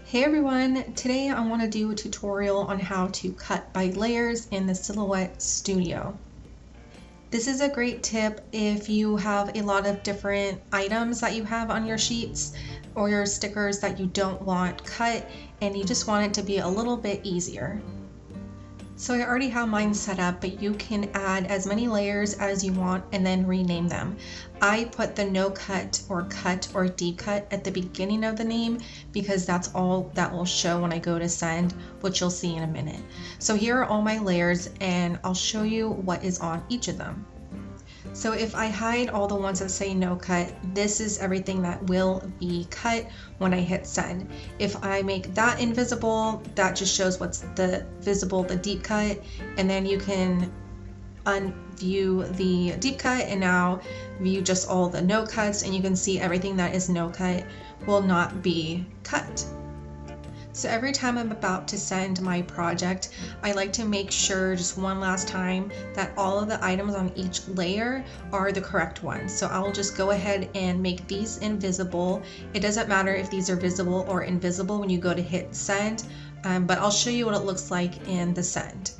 Hey everyone, today I want to do a tutorial on how to cut by layers in the Silhouette Studio. This is a great tip if you have a lot of different items that you have on your sheets or your stickers that you don't want cut and you just want it to be a little bit easier. So I already have mine set up, but you can add as many layers as you want and then rename them. I put the no cut or deep cut at the beginning of the name because that's all that will show when I go to send, which you'll see in a minute. So here are all my layers and I'll show you what is on each of them. So if I hide all the ones that say no cut, this is everything that will be cut when I hit send. If I make that invisible, that just shows what's the visible, the deep cut, and then you can unview the deep cut and now view just all the no cuts, and you can see everything that is no cut will not be cut. So every time I'm about to send my project, I like to make sure just one last time that all of the items on each layer are the correct ones. So I'll just go ahead and make these invisible. It doesn't matter if these are visible or invisible when you go to hit send, but I'll show you what it looks like in the send.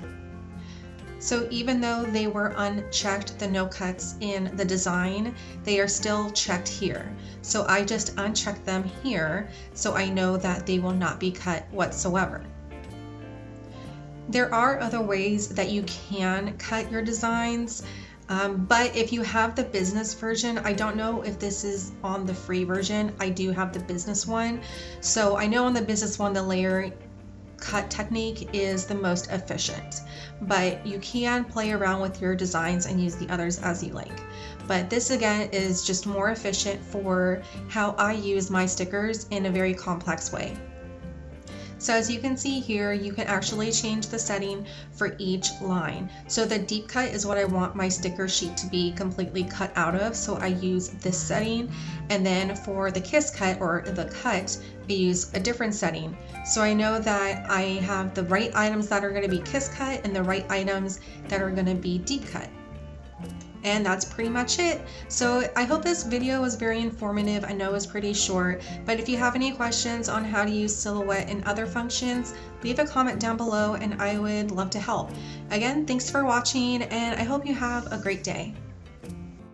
So even though they were unchecked, the no cuts in the design, they are still checked here. So I just uncheck them here so I know that they will not be cut whatsoever. There are other ways that you can cut your designs, but if you have the business version, I don't know if this is on the free version. I do have the business one. So I know on the business one, the layer cut technique is the most efficient, but you can play around with your designs and use the others as you like. But this again is just more efficient for how I use my stickers in a very complex way. So as you can see here, you can actually change the setting for each line. So the deep cut is what I want my sticker sheet to be completely cut out of, so I use this setting. And then for the kiss cut or the cut, I use a different setting. So I know that I have the right items that are going to be kiss cut and the right items that are going to be deep cut. And that's pretty much it. So I hope this video was very informative. I know it was pretty short, but if you have any questions on how to use Silhouette and other functions, leave a comment down below and I would love to help. Again, thanks for watching and I hope you have a great day.